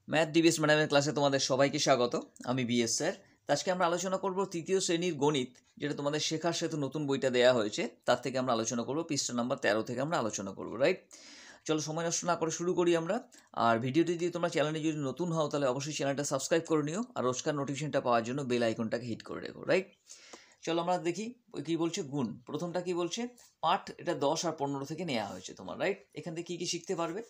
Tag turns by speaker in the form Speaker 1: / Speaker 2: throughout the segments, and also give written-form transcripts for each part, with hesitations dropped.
Speaker 1: Math DBS ম্যাডামের ক্লাসে তোমাদের সবাইকে স্বাগত। আমি বিএস স্যার। আজকে আমরা আলোচনা করব তৃতীয় শ্রেণীর গণিত, যেটা তোমাদের শেখার সেতু নতুন বইটা দেওয়া হয়েছে, তার থেকে আমরা আলোচনা করব। পৃষ্ঠা নাম্বার 13 থেকে আমরা আলোচনা করব, রাইট? চলো সময় নষ্ট না করে শুরু করি আমরা। আর ভিডিওটি যদি তোমরা চ্যানেলে যদি নতুন হও তাহলে অবশ্যই চ্যানেলটা সাবস্ক্রাইব করে নিও, আর রোজকার নোটিফিকেশনটা পাওয়ার জন্য বেল আইকনটাকে হিট করে রেখো, রাইট? চলো আমরা দেখি কী বলছে। গুণ প্রথমটা কি বলছে, পাঠ এটা 10 আর 15 থেকে নেওয়া হয়েছে তোমার, রাইট? এখান থেকে কী কী শিখতে পারবে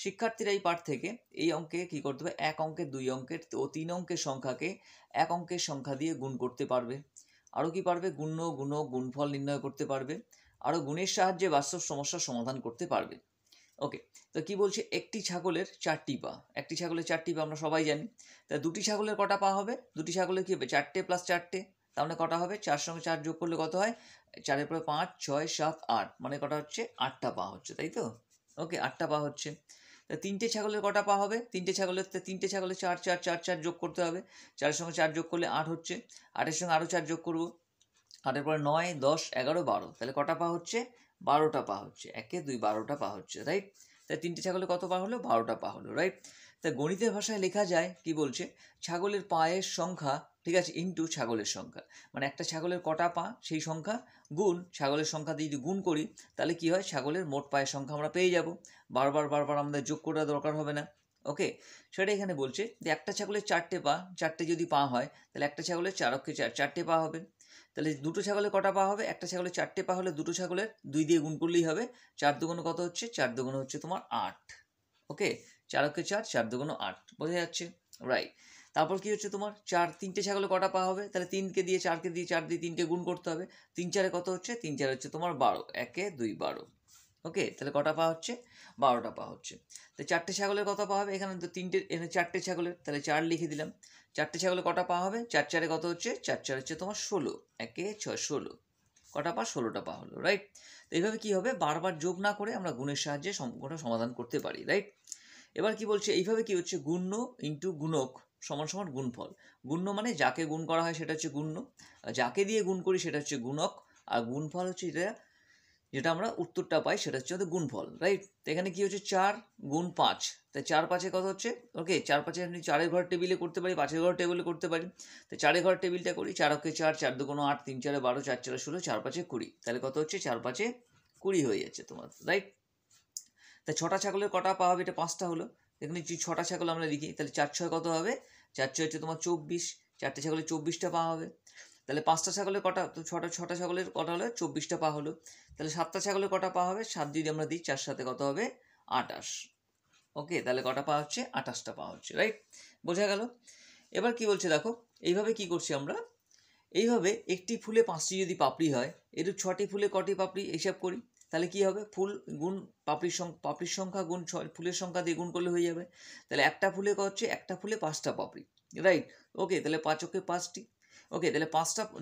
Speaker 1: শিক্ষার্থীরা এই পাঠ থেকে? এই অঙ্কে কী করতে হবে, এক অঙ্কের, দুই অঙ্কের ও তিন অঙ্কের সংখ্যাকে এক অঙ্কের সংখ্যা দিয়ে গুণ করতে পারবে। আরও কি পারবে, গুণ্য, গুণক, গুণফল নির্ণয় করতে পারবে। আরও গুণের সাহায্যে বাস্তব সমস্যার সমাধান করতে পারবে। ওকে, তো কি বলছে, একটি ছাগলের 4টি পা। একটি ছাগলের 4টি পা আমরা সবাই জানি। তা দুটি ছাগলের কটা পা হবে? দুটি ছাগলের কী হবে, 4টে প্লাস 4টে, তার মানে কটা হবে? 4 সঙ্গে 4 যোগ করলে কত হয়? 4-এর পরে 5, 6, 7, 8, মানে কটা হচ্ছে? 8টা পা হচ্ছে, তাই তো? ওকে, 8টা পা হচ্ছে। তা তিনটে ছাগলের কটা পা হবে? তিনটে ছাগলের 4 4 4 4 যোগ করতে হবে। 4-এর সঙ্গে 4 যোগ করলে 8 হচ্ছে। 8-এর সঙ্গে আরও 4 যোগ করবো। 8-এর পরে 9, 10, 11, 12, তাহলে কটা পা হচ্ছে? 12টা পা হচ্ছে। 1 2 12টা পা হচ্ছে, রাইট? তাই তিনটে ছাগলে কত পা হলো? 12টা পা হলো, রাইট? তাই গণিতের ভাষায় লেখা যায়, কি বলছে, ছাগলের পায়ের সংখ্যা, ঠিক আছে, ইন্টু ছাগলের সংখ্যা। মানে একটা ছাগলের কটা পা সেই সংখ্যা গুণ ছাগলের সংখ্যা দিয়ে যদি গুণ করি তাহলে কি হয়, ছাগলের মোট পায়ের সংখ্যা আমরা পেয়ে যাব। বারবার আমাদের যোগ করার দরকার হবে না। ওকে, সেটা এখানে বলছে যে একটা ছাগলের 4টে পা, 4টে যদি পা হয় তাহলে একটা ছাগলের 4 অক্ষে 4টে পা হবে। তাহলে দুটো ছাগলের কটা পা হবে? একটা ছাগলের 4টে পা হলে দুটো ছাগলের 2 দিয়ে গুণ করলেই হবে। 4 দুগুণে কত হচ্ছে? 4 দুগুণে হচ্ছে তোমার 8। ওকে, 4 অক্ষে 4, 4 দুগুণে 8, বোঝা যাচ্ছে, রাইট? তারপর কি হচ্ছে তোমার, তিনটে ছাগলের কটা পা হবে? তাহলে 3কে দিয়ে 4কে দিয়ে 4 দিয়ে 3টে গুণ করতে হবে। 3 4-এ কত হচ্ছে? 3 4 হচ্ছে তোমার 12, 1 2 12। ওকে, তাহলে কটা পা হচ্ছে? 12টা পা হচ্ছে। তো 4টে ছাগলের কত পা হবে? এখানে তো এখানে 4টে ছাগলের, তাহলে 4 লিখে দিলাম। 4টে ছাগলের কটা পা হবে? 4 4-এ কত হচ্ছে? 4 4 হচ্ছে তোমার 16, 1 6 16, কটা পা? 16টা পা হলো, রাইট? তো এইভাবে কি হবে, বারবার যোগ না করে আমরা গুণের সাহায্যে সম্পূর্ণ সমাধান করতে পারি, রাইট? এবার কি বলছে, এইভাবে কি হচ্ছে, গুণ্য ইন্টু গুণক সমান সমান গুণফল। গুণ্য মানে যাকে গুণ করা হয় সেটা হচ্ছে গুণ্য, যাকে দিয়ে গুণ করি সেটা হচ্ছে গুণক, আর গুণফল হচ্ছে যেটা আমরা উত্তরটা পাই সেটা হচ্ছে আমাদের গুণফল, রাইট? তো এখানে কি হচ্ছে, 4 গুণ 5, তাই 4 5-এ কত হচ্ছে? ওকে, 4 5-এ আপনি 4-এর ঘর টেবিলে করতে পারি, 5-এর ঘর টেবিলে করতে পারি। তো 4-এর ঘর টেবিলটা করি, 4 অক্ষে 4, 4 দুগুণে 8, 3 4-এ 12, 4 4-এ 16, 4 5-এ 20, তাহলে কত হচ্ছে? 4 5-এ 20 হয়ে যাচ্ছে তোমার, রাইট? তাই 6টা ছাগলের কটা পা হবে? এটা 5টা হলো। এখানে যদি 6টা ছাগল আমরা লিখি তাহলে 4 6 কত হবে? 4 6 হচ্ছে তোমার 24, 4টে ছাগলের 24টা পা হবে। তাহলে 5টা ছাগলের কটা, তো 6টা ছাগলের কটা হলো? 24টা পা হলো। তাহলে 7টা ছাগলের কটা পা হবে? 7 যদি আমরা দিই, 4 7-এ কত হবে? 28। ওকে, তাহলে কটা পা হচ্ছে? 28টা পা হচ্ছে, রাইট? বোঝা গেল? এবার কি বলছে দেখো, এইভাবে কি করছি আমরা, এইভাবে একটি ফুলে 5টি যদি পাপড়ি হয়, এরূপ 6টি ফুলে কটি পাপড়ি হিসাব করি, তাহলে কি হবে, ফুল গুণ পাপড়ির সংখ্যা গুণ ফুলের সংখ্যা দিয়ে গুণ করলে হয়ে যাবে। তাহলে একটা ফুলে কত হচ্ছে? একটা ফুলে 5টা পাপড়ি, রাইট? ওকে, তাহলে 5 অক্ষে 5টি। ওকে, তাহলে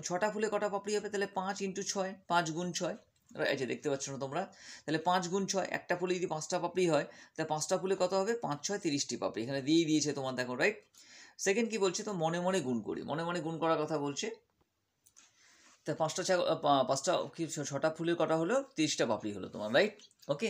Speaker 1: 6টা ফুলে কটা পাপড়ি হবে? তাহলে 5 × 6, 5 গুণ 6, আচ্ছা দেখতে পাচ্ছ না তোমরা? তাহলে 5 গুণ 6, একটা ফুলে যদি 5টা পাপড়ি হয় তাহলে 5টা ফুলে কত হবে? 5 6 30টি পাপড়ি, এখানে দিয়েই দিয়েছে তোমার, দেখো, রাইট? সেকেন্ড কি বলছে, তো মনে মনে গুণ করি, মনে মনে গুণ করার কথা বলছে। তা 6টা ফুলের কটা হলো? 30টা পাপড়ি হলো তোমার, রাইট? ওকে,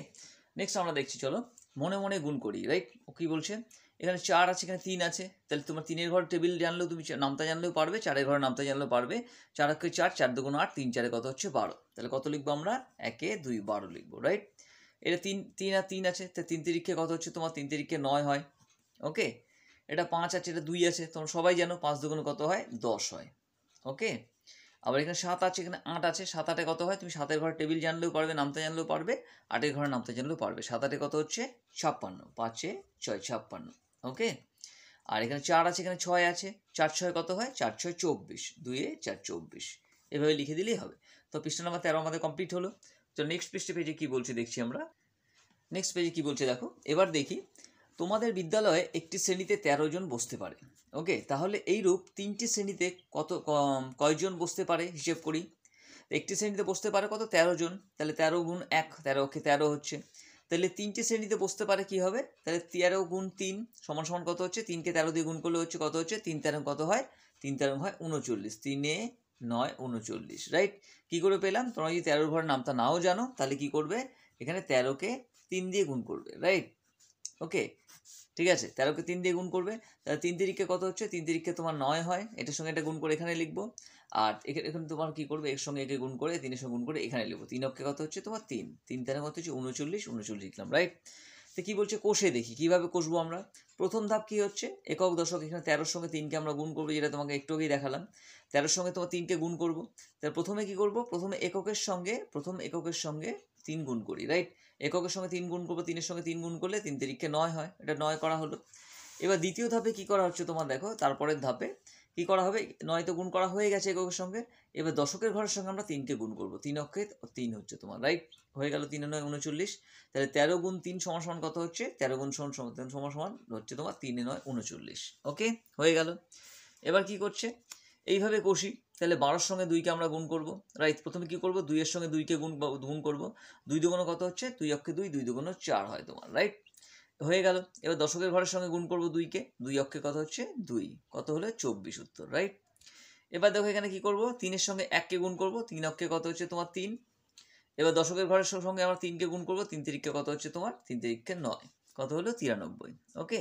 Speaker 1: নেক্সট আমরা দেখছি, চলো মনে মনে গুণ করি, রাইট? ও কী বলছে, এখানে 4 আছে, এখানে 3 আছে, তাহলে তোমার 3-এর ঘর টেবিল জানলেও তুমি নামতা জানলেও পারবে, 4-এর ঘর নামতা জানলেও পারবে। 4 অক্ষে 4, 4 দুগুণ 8, 3 4-এ কত হচ্ছে? 12, তাহলে কত লিখবো আমরা? 1 2 12 লিখবো, রাইট? এটা 3 আর 3 আছে, তো 3 তিরিক্ষে কত হচ্ছে তোমার? 3 তিরিক্ষে 9 হয়। ওকে, এটা 5 আছে, এটা 2 আছে, তোমরা সবাই জানো 5 দুগুণে কত হয়? 10 হয়। ওকে, আবার এখানে 7 আছে, এখানে 8 আছে, 7 8-এ কত হয়? তুমি 7-এর ঘর টেবিল জানলেও পারবে, নামতে জানলেও পারবে, 8-এর ঘরে নামতে জানলেও পারবে। 7 8-এ কত হচ্ছে? 56, 5 6 56। ওকে, আর এখানে 4 আছে, এখানে 6 আছে, 4 6 কত হয়? 4 6 24, 2 4 24, এভাবে লিখে দিলেই হবে। তো পৃষ্ঠা নাম্বার 13 আমাদের কমপ্লিট হলো। তো নেক্সট পেজে কি বলছে দেখছি আমরা। নেক্সট পেজে কি বলছে দেখো, এবার দেখি, তোমাদের বিদ্যালয়ে একটি শ্রেণীতে 13 জন বসতে পারে। ওকে, তাহলে এইরূপ 3টি শ্রেণীতে কয়জন বসতে পারে হিসেব করি। একটি শ্রেণীতে বসতে পারে কত? 13 জন, তাহলে 13 গুণ 1, 13 অক্ষে 13 হচ্ছে। তাহলে 3টি শ্রেণীতে বসতে পারে কি হবে? তাহলে 13 গুণ 3 সমান সমান কত হচ্ছে? 3কে 13 দিয়ে গুণ করলে হচ্ছে কত হচ্ছে? 3 13 কত হয়? 3 13 হয় 39, 3 9 39, রাইট? কী করে পেলাম? তোমরা যদি 13-র ঘরের নামটা নাও জানো তাহলে কি করবে, এখানে 13কে 3 দিয়ে গুণ করবে, রাইট? ওকে, ঠিক আছে, 13কে 3 দিয়ে গুণ করবে, তাহলে 3 তিরিকে কত হচ্ছে, 3 তিরিকে তোমার 9 হয়, এটার সঙ্গে এটা গুণ করে এখানে লিখবো। আর এখানে তোমার কি করবে, এর সঙ্গে একে গুণ করে 3 এর সঙ্গে গুণ করে এখানে লিখবো। 3 অক্ষে কত হচ্ছে তোমার 3, 3 তেরো কত হচ্ছে 39, 39 লিখলাম, রাইট। তো কি বলছে কষে দেখি কিভাবে কষবো আমরা। প্রথম ধাপ কি হচ্ছে, একক দশক, এখানে 13-র সঙ্গে 3কে আমরা গুণ করবো, যেটা তোমাকে একটু আগেই দেখালাম। 13-র সঙ্গে তোমার 3কে গুণ করবো, তাহলে প্রথমে কি করবো, প্রথম এককের সঙ্গে 3 গুণ করি, রাইট। এককের সঙ্গে 3 গুণ করবো, 3-এর সঙ্গে 3 গুণ করলে 3 তিরিকে 9 হয়, এটা 9 করা হলো। এবার দ্বিতীয় ধাপে কি করা হচ্ছে তোমার দেখো, তারপরের ধাপে কি করা হবে, 9 তো গুণ করা হয়ে গেছে এককের সঙ্গে, এবার দশকের ঘরের সঙ্গে আমরা 3কে গুণ করবো, 3 অক্ষে 3 হচ্ছে তোমার, রাইট। হয়ে গেল 3 9 39, তাহলে 13 গুণ 3 সমান সমান কত হচ্ছে, 13 গুণ সমান সমান হচ্ছে তোমার 3 9 39, ওকে হয়ে গেল। এবার কি করছে, এইভাবে কষি, তাহলে 12-র সঙ্গে 2কে আমরা গুণ করবো, রাইট। প্রথমে কি করবো, 2-এর সঙ্গে 2কে গুণ করবো, 2 দুগুণ কত হচ্ছে, 2 অক্ষে 2, 2 দুগুণ 4 হয় তোমার, রাইট। হয়ে গেল। এবার দশকের ঘরের সঙ্গে গুণ করবো 2কে, 2 অক্ষে কত হচ্ছে 2, কত হলো 24 উত্তর, রাইট। এবার দেখো এখানে কি করবো, 3-এর সঙ্গে 1কে গুণ করবো, 3 অক্ষে কত হচ্ছে তোমার 3। এবার দশকের ঘরের সঙ্গে আমরা 3কে গুণ করবো, 3 তিরিকে কত হচ্ছে তোমার 3 তিরিকে 9, কত হলো 93, ওকে।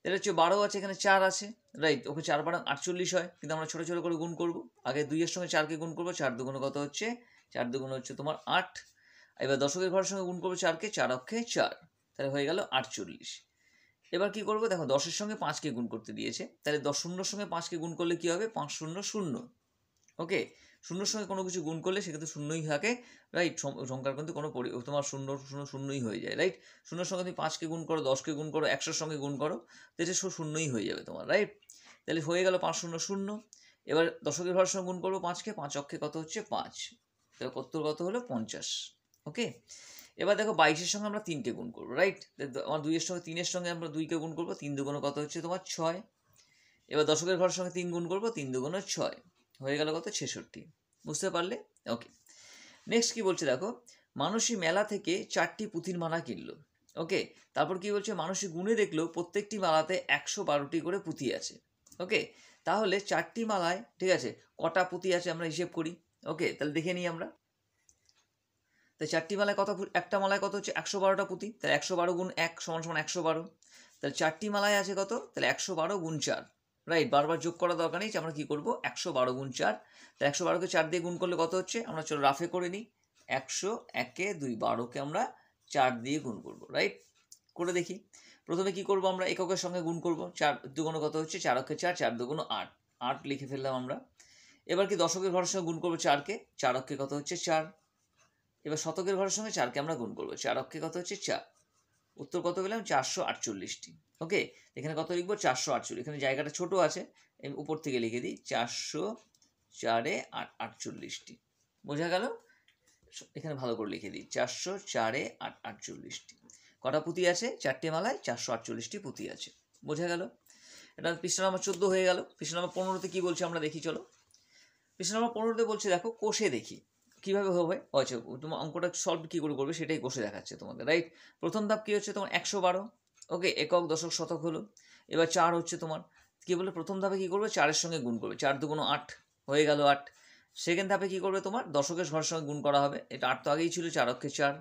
Speaker 1: এটা হচ্ছে 12 আছে, এখানে 4 আছে, রাইট। ওকে 4 12 48 হয়, কিন্তু আমরা ছোটো ছোটো করে গুণ করবো। আগে 2-এর সঙ্গে 4কে গুণ করবো, 4 দুগুণ কত হচ্ছে, 4 দুগুণ হচ্ছে তোমার 8। এবার দশকের ঘরের সঙ্গে গুণ করবো 4কে, 4 অক্ষে 4, তাহলে হয়ে গেল 48। এবার কি করবো, দেখো 10-এর সঙ্গে 5কে গুণ করতে দিয়েছে, তাহলে 10 শূন্যর সঙ্গে 5কে গুণ করলে কি হবে, 5 শূন্য 0, ওকে। শূন্যর সঙ্গে কোনো কিছু গুণ করলে সেক্ষেত্রে শূন্যই থাকে, রাইট। সংখ্যার কিন্তু কোনো তোমার শূন্য শূন্য শূন্যই হয়ে যায়, রাইট। শূন্যর সঙ্গে তুমি 5কে গুণ করো, 10কে গুণ করো, 100-র সঙ্গে গুণ করো, তাহলে শূন্যই হয়ে যাবে তোমার, রাইট। তাহলে হয়ে গেল 5 শূন্য 0। এবার দশকের ঘরের সঙ্গে গুণ করবো 5কে, 5 অক্ষে কত হচ্ছে 5, তাহলে কত হলো 50, ওকে। এবার দেখো 22-এর সঙ্গে আমরা 3কে গুণ করবো, রাইট। আমার 2-এর সঙ্গে 3-এর সঙ্গে আমরা 2কে গুণ করবো, 3 দুগুণ কত হচ্ছে তোমার 6। এবার দশকের ঘরের সঙ্গে 3 গুণ করবো, 3 দুগুণ 6, হয়ে গেল কত 66, বুঝতে পারলে, ওকে। নেক্সট কি বলছে দেখো, মানুষই মেলা থেকে 4টি পুঁথির মালা কিনলো, ওকে। তারপর কি বলছে, মানুষই গুণে দেখলো প্রত্যেকটি মালাতে 112টি করে পুঁথি আছে, ওকে। তাহলে 4টি মালায়, ঠিক আছে, কটা পুঁথি আছে আমরা হিসেব করি, ওকে। তাহলে দেখে নিই আমরা। তাই 4টি মালায় কত, একটা মালায় কত হচ্ছে 112টা পুঁথি, তাহলে 112 গুণ 1 সমান সমান 112, তাহলে 4টি মালায় আছে কত, তাহলে 112 গুণ 4, রাইট। বারবার যোগ করা দরকার নেই, আমরা কি করবো 112 গুণ 4, তাহলে 112কে 4 দিয়ে গুণ করলে কত হচ্ছে, আমরা চলো রাফে করে নিই, 100 1 2, 12কে আমরা 4 দিয়ে গুণ করবো, রাইট। করে দেখি, প্রথমে কি করবো, আমরা এককের সঙ্গে গুণ করবো, 4 দুগুণ কত হচ্ছে 4 অক্ষে 4, 4 দুগুণ 8, 8 লিখে ফেললাম আমরা। এবার কি দশকের ঘরের সঙ্গে গুণ করবো 4কে, 4 অক্ষে কত হচ্ছে 4। এবার শতকের ঘরের সঙ্গে 4কে আমরা গুণ করবো, 4 অক্ষে কত হচ্ছে 4, উত্তর কত পেলাম 448টি, ওকে। এখানে কত লিখবো 448, এখানে জায়গাটা ছোট আছে, উপর থেকে লিখে দিই 404 48টি, বোঝা গেল। এখানে ভালো করে লিখে দিই 404 48টি, কটা পুঁথি আছে, 4টে মালায় 448টি পুঁথি আছে, বোঝা গেল। এটা পৃষ্ঠা নাম্বার 14 হয়ে গেল। পৃষ্ঠা নাম্বার 15তে কি বলছে আমরা দেখি, চলো। পৃষ্ঠা নাম্বার 15তে বলছে দেখো কষে দেখি কিভাবে হবে, আচ্ছা তোমার অঙ্কটা সলভ কী করে করবে সেটাই কষে দেখাচ্ছে তোমাদের, রাইট। প্রথম ধাপ কী হচ্ছে তোমার 112, ওকে, একক দশক শতক হলো। এবার 4 হচ্ছে তোমার কী বলে, প্রথম ধাপে কী করবে 4-এর সঙ্গে গুণ করবে, 4 দুগুণ 8, হয়ে গেল 8। সেকেন্ড ধাপে কী করবে, তোমার দশকের ঘরের সঙ্গে গুণ করা হবে, এটা 8 তো আগেই ছিল, 4 অক্ষে 4।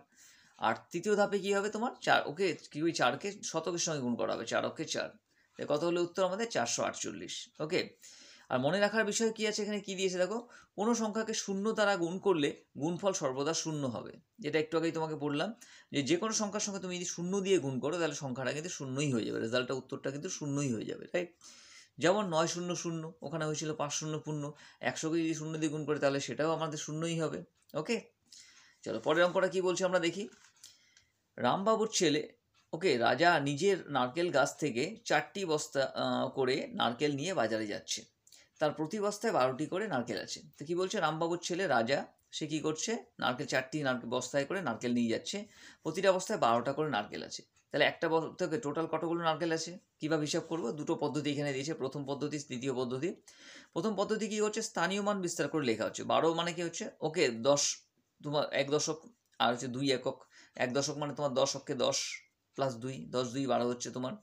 Speaker 1: আর তৃতীয় ধাপে কী হবে তোমার 4, ওকে, কী ওই 4কে শতকের সঙ্গে গুণ করা হবে, 4 অক্ষে 4, কত হলো উত্তর আমাদের 448, ওকে। আর মনে রাখার বিষয় কি আছে, এখানে কি দিয়েছে দেখো, কোনো সংখ্যাকে শূন্য দ্বারা গুণ করলে গুণফল সর্বদা শূন্য হবে, যেটা একটু আগেই তোমাকে বললাম, যে কোনো সংখ্যার সঙ্গে তুমি যদি শূন্য দিয়ে গুণ করো তাহলে সংখ্যাটা কিন্তু শূন্যই হয়ে যাবে, রেজাল্টটা উত্তরটা কিন্তু শূন্যই হয়ে যাবে, রাইট। যেমন 900 ওখানে হয়েছিল 500, 100কে যদি শূন্য দিয়ে গুণ করে তাহলে সেটাও আমাদের শূন্যই হবে, ওকে। চলো পরের অঙ্কটা কি বলছে আমরা দেখি। রামবাবুর ছেলে, ওকে, রাজা নিজের নারকেল গাছ থেকে 4টি বস্তা করে নারকেল নিয়ে বাজারে যাচ্ছে, তার প্রতি বস্তায় 12টি করে নারকেল আছে। তো কি বলছে, রামবাবুর ছেলে রাজা, সে কি করছে, নারকেল 4টি বস্তায় করে নারকেল নিয়ে যাচ্ছে, প্রতিটা বস্তায় 12টা করে নারকেল আছে। তাহলে একটা বস্তাতে টোটাল কতগুলো নারকেল আছে, কীভাবে হিসাব করবো, দুটো পদ্ধতি এখানে দিয়েছে, প্রথম পদ্ধতি দ্বিতীয় পদ্ধতি। প্রথম পদ্ধতি কী হচ্ছে, স্থানীয় মান বিস্তার করে লেখা হচ্ছে, 12 মানে কি হচ্ছে, ওকে 10 তোমার 1 দশক, আর হচ্ছে 2 একক, 1 দশক মানে তোমার 10 অক্ষে 10 প্লাস 2, 10 2 12 হচ্ছে তোমার।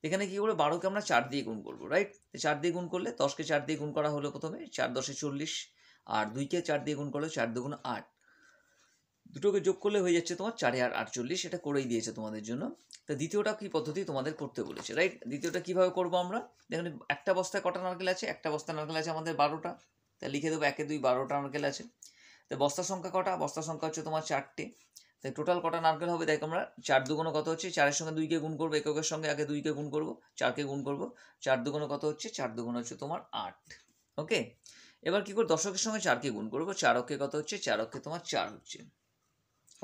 Speaker 1: এখানে কী করবো, 12কে আমরা 4 দিয়ে গুণ করবো, রাইট। 4 দিয়ে গুণ করলে 10কে 4 দিয়ে গুণ করা হলো প্রথমে, 4 10 40, আর 2কে 4 দিয়ে গুণ করলে 4 দুগুণ 8, দুটোকে যোগ করলে হয়ে যাচ্ছে তোমার 4 আর 48, এটা করেই দিয়েছে তোমাদের জন্য। তো দ্বিতীয়টা কি পদ্ধতি তোমাদের করতে বলেছে, রাইট? দ্বিতীয়টা কিভাবে করবো আমরা, দেখুন একটা বস্তায় কটা নারকেল আছে, একটা বস্তায় নারকেল আছে আমাদের 12টা, তা লিখে দেবো 1 2 12টা নারকেল আছে। তো বস্তার সংখ্যা কটা, বস্তার সংখ্যা হচ্ছে তোমার 4টে। তাই টোটাল কটা নারকেল হবে দেখ, আমরা 4 দুগুণ কত হচ্ছে, 4-এর সঙ্গে 2কে গুণ করবো, এককের সঙ্গে আগে 2কে গুণ করবো, 4কে গুণ করবো, 4 দুগুণ কত হচ্ছে, 4 দুগুণ হচ্ছে তোমার 8। ওকে, এবার কি করে দশকের সঙ্গে 4কে গুণ করবো, 4 অক্ষে কত হচ্ছে, 4 অক্ষে তোমার 4 হচ্ছে।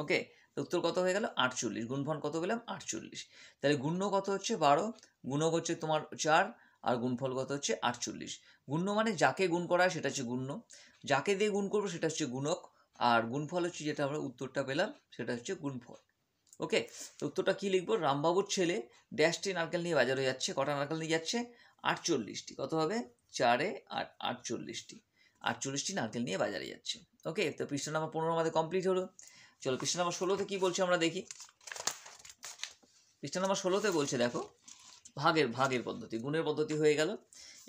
Speaker 1: ওকে, তো উত্তর কত হয়ে গেল 48, গুণফল কত পেলাম 48। তাহলে গুণ্য কত হচ্ছে 12, গুণক হচ্ছে তোমার 4, আর গুণফল কত হচ্ছে 48। গুণ্য মানে যাকে গুণ করা হয় সেটা হচ্ছে গুণ্য, যাকে দিয়ে গুণ করবো সেটা হচ্ছে গুণক, আর গুণফল হচ্ছে যেটা আমরা উত্তরটা পেলাম সেটা হচ্ছে গুণফল। ওকে, তো উত্তরটা কি লিখবো, রামবাবুর ছেলে ড্যাশটি নারকেল নিয়ে বাজারে যাচ্ছে, কটা নারকেল নিয়ে যাচ্ছে 48টি, কত হবে 4 আর 48টি, 48টি নারকেল নিয়ে বাজারে যাচ্ছে। ওকে, তো পৃষ্ঠা নাম্বার 15 আমাদের কমপ্লিট হলো। চলো পৃষ্ঠা নাম্বার 16তে কি বলছে আমরা দেখি। পৃষ্ঠা নাম্বার 16তে বলছে দেখো, ভাগের পদ্ধতি, গুণের পদ্ধতি হয়ে গেল।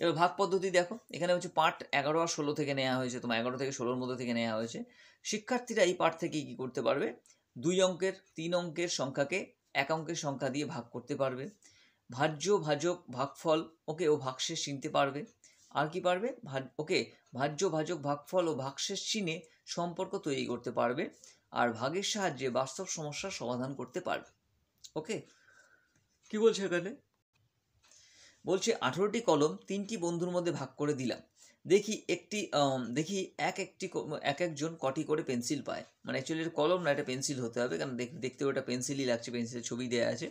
Speaker 1: এবার ভাগ পদ্ধতি দেখো, এখানে হচ্ছে পার্ট 11 আর 16 থেকে নেওয়া হয়েছে, তোমার 11 থেকে 16-র মধ্যে থেকে নেওয়া হয়েছে। শিক্ষার্থীরা এই পার্ট থেকে কি করতে পারবে, 2 অঙ্কের 3 অঙ্কের সংখ্যাকে 1 অঙ্কের সংখ্যা দিয়ে ভাগ করতে পারবে, ভাজ্য ভাজক ভাগফল ওকে ও ভাগশেষ চিনতে পারবে। আর কি পারবে, ওকে ভাজ্য ভাজক ভাগফল ও ভাগশেষ চিনে সম্পর্ক তৈরি করতে পারবে, আর ভাগের সাহায্যে বাস্তব সমস্যার সমাধান করতে পারবে। ওকে, কি বলছে এখানে, বলছে 18টি কলম 3টি বন্ধুর মধ্যে ভাগ করে দিলাম, দেখি এক একজন কটি করে পেন্সিল পায়। মানে অ্যাকচুয়ালি এটা কলম না, এটা পেন্সিল হতে হবে, কারণ দেখতে ওটা পেন্সিলই লাগছে, পেন্সিলের ছবি দেওয়া আছে।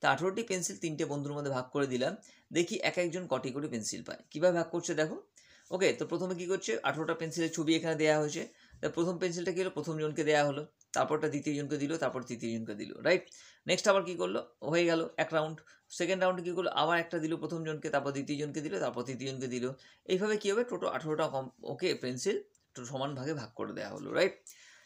Speaker 1: তা 18টি পেন্সিল 3টে বন্ধুর মধ্যে ভাগ করে দিলাম, দেখি এক একজন কটি করে পেন্সিল পায়। কীভাবে ভাগ করছে দেখো। ওকে, তো প্রথমে কী করছে, 18টা পেন্সিলের ছবি এখানে দেওয়া হয়েছে। তা প্রথম পেন্সিলটা কী হলো, প্রথম জনকে দেওয়া হলো, তারপরটা দ্বিতীয় জনকে দিল, তারপর তৃতীয় জনকে দিল, রাইট? নেক্সট আবার কী করলো, হয়ে গেল এক রাউন্ড। সেকেন্ড রাউন্ডে কী করলো, আবার একটা দিল প্রথম জনকে, তারপর দ্বিতীয় জনকে দিল, তারপর তৃতীয় জনকে দিল। এইভাবে কী হবে, টোটাল 18টা ওকে পেন্সিল সমান ভাগে ভাগ করে দেওয়া হলো, রাইট?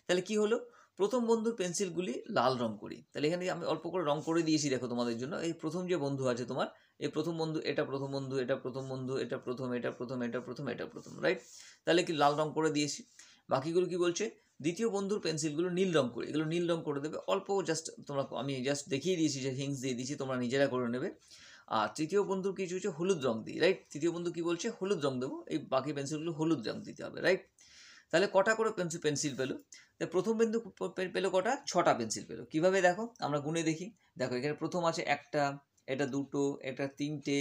Speaker 1: তাহলে কি হলো, প্রথম বন্ধুর পেন্সিলগুলি লাল রং করি। তাহলে এখানে আমি অল্প করে রং করে দিয়েছি দেখো তোমাদের জন্য। এই প্রথম যে বন্ধু আছে তোমার, এই প্রথম বন্ধু, এটা প্রথম বন্ধু, এটা প্রথম বন্ধু, এটা প্রথম, এটা প্রথম, এটা প্রথম, এটা প্রথম, রাইট? তাহলে কি লাল রং করে দিয়েছি। বাকিগুলো কি বলছে, দ্বিতীয় বন্ধুর পেন্সিলগুলো নীল রং করে, এগুলো নীল রং করে দেবে অল্প, জাস্ট তোমরা, আমি জাস্ট দেখিয়ে দিয়েছি, যে হিংস দিয়ে দিয়েছি, তোমরা নিজেরা করে নেবে। আর তৃতীয় বন্ধুর কিছু হচ্ছে হলুদ রং দিই, রাইট? তৃতীয় বন্ধু কি বলছে, হলুদ রং দেবো, এই বাকি পেন্সিলগুলো হলুদ রং দিতে হবে, রাইট? তাহলে কটা করে পেন্সিল পেলো, তাই প্রথম বিন্দু পেলো কটা, 6টা পেন্সিল পেলো। কীভাবে দেখো, আমরা গুনে দেখি। দেখো এখানে প্রথম আছে একটা, এটা 2টো, এটা 3টে,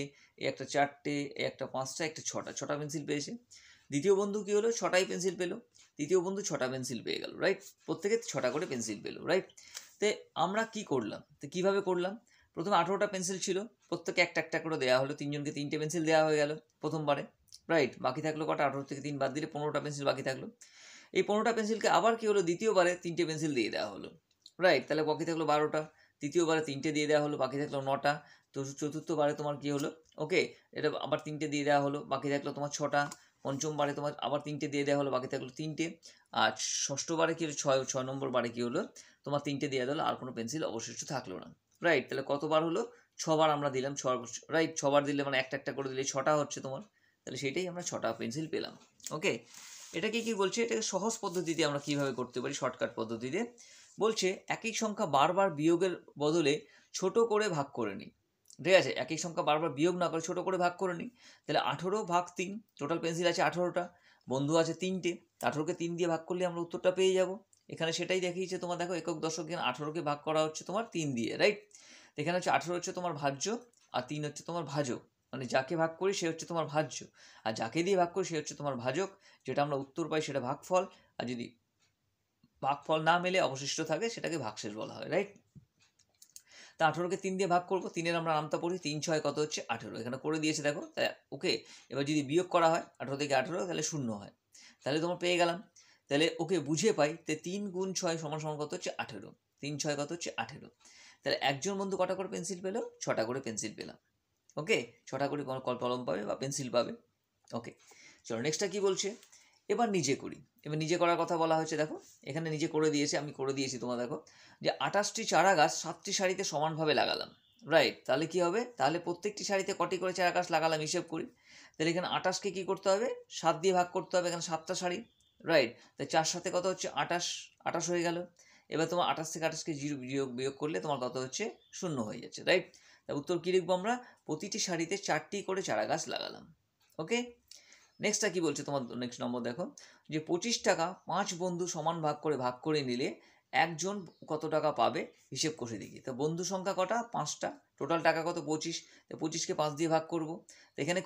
Speaker 1: একটা 4টে, একটা 5টা, একটা 6টা পেন্সিল পেয়েছে। দ্বিতীয় বন্ধু কী হলো, 6টাই পেন্সিল পেলো, তৃতীয় বন্ধু 6টা পেন্সিল পেয়ে গেল, রাইট? প্রত্যেকে 6টা করে পেন্সিল পেলো, রাইট? তো আমরা কি করলাম, তো কীভাবে করলাম, প্রথমে 18টা পেন্সিল ছিল, প্রত্যেকে একটা একটা করে দেওয়া হলো, 3জনকে 3টে পেন্সিল দেওয়া হয়ে গেল প্রথমবারে, রাইট? বাকি থাকলো কটা, 18 থেকে 3 বাদ দিলে 15টা পেন্সিল বাকি থাকলো। এই 15টা পেন্সিলকে আবার কি হলো, দ্বিতীয়বারে 3টে পেন্সিল দিয়ে দেওয়া হলো, রাইট? তাহলে বাকি থাকলো 12টা, তৃতীয়বারে 3টে দিয়ে দেওয়া হলো, বাকি থাকলো 9টা। তো চতুর্থবারে তোমার কি হলো, ওকে এটা আবার 3টে দিয়ে দেওয়া হলো, বাকি থাকলো তোমার 6টা। পঞ্চমবারে তোমার আবার 3টে দিয়ে দেওয়া হলো, বাকি থাকলো 3টে। আর ষষ্ঠবারে কি হলো, 6 নম্বর বারে কি হলো, তোমার 3টে দিয়ে দিলো, আর কোনো পেন্সিল অবশিষ্ট থাকলো না, রাইট? তাহলে কতবার হলো, 6বার আমরা দিলাম, রাইট? 6বার দিলে মানে একটা একটা করে দিলে 6টা হচ্ছে তোমার, তাহলে সেইটাই আমরা 6টা পেন্সিল পেলাম। ওকে, এটাকে কি বলছে, এটাকে সহজ পদ্ধতিতে আমরা কিভাবে করতে পারি, শর্টকাট পদ্ধতিতে। বলছে একই সংখ্যা বারবার বিয়োগের বদলে ছোট করে ভাগ করে নিই, ঠিক আছে? একই সংখ্যা বারবার বিয়োগ না করে ছোট করে ভাগ করে নিই। তাহলে 18 ভাগ 3, টোটাল পেন্সিল আছে 18টা, বন্ধু আছে 3টে, 18কে 3 দিয়ে ভাগ করলে আমরা উত্তরটা পেয়ে যাব। এখানে সেটাই দেখিয়েছে তোমার, দেখো একক দশক, এখানে 18কে ভাগ করা হচ্ছে তোমার 3 দিয়ে, রাইট? এখানে হচ্ছে 18 হচ্ছে তোমার ভাজ্য, আর 3 হচ্ছে তোমার ভাজক, মানে যাকে ভাগ করি সে হচ্ছে তোমার ভাজ্য, আর যাকে দিয়ে ভাগ করি সে হচ্ছে তোমার ভাজক। যেটা আমরা উত্তর পাই সেটা ভাগফল, আর যদি ভাগফল না মেলে অবশিষ্ট থাকে সেটাকে ভাগশেষ বলা হয়, রাইট? তা 18কে 3 দিয়ে ভাগ করবো, 3-এর আমরা নামতা পড়ি, 3 6 কত হচ্ছে 18, এখানে করে দিয়েছে দেখো, তাই ওকে। এবার যদি বিয়োগ করা হয় 18 থেকে 18, তাহলে 0 হয়, তাহলে তোমার পেয়ে গেলাম। তাহলে ওকে বুঝে পাই, তো 3 গুণ 6 সমান সমান কত হচ্ছে 18, 3 6 কত হচ্ছে 18। তাহলে একজন বন্ধু কটা করে পেন্সিল পেলো, 6টা করে পেন্সিল পেলাম। ওকে, 6টা করে কলম পাবে বা পেন্সিল পাবে। ওকে, চলো নেক্সটটা কি বলছে, এবার নিজে করি। এবার নিজে করার কথা বলা হয়েছে, দেখো এখানে নিজে করে দিয়েছে, আমি করে দিয়েছি, তোমার দেখো যে 28টি চারা গাছ 7টি সারিতে সমানভাবে লাগালাম, রাইট? তাহলে কি হবে, তাহলে প্রত্যেকটি সারিতে কটি করে চারা গাছ লাগালাম হিসেব করি। তাহলে এখানে 28কে কী করতে হবে, 7 দিয়ে ভাগ করতে হবে, এখানে 7টা সারি, রাইট? তাই 4 সাথে কত হচ্ছে 28 হয়ে গেল। এবার তোমার 28 থেকে 28কে বিয়োগ করলে তোমার কত হচ্ছে, 0 হয়ে যাচ্ছে, রাইট। তা উত্তর কী লিখবো আমরা, প্রতিটি সারিতে 4টি করে চারা গাছ লাগালাম। ওকে, নেক্সটটা কি বলছে তোমার, নেক্সট নম্বর দেখো যে 25 টাকা 5 বন্ধু সমান ভাগ করে নিলে একজন কত টাকা পাবে হিসেব করে দেখি। তো বন্ধু সংখ্যা কটা, 5টা, টোটাল টাকা কত, 25। তো 25কে 5 দিয়ে ভাগ করবো। তো এখানে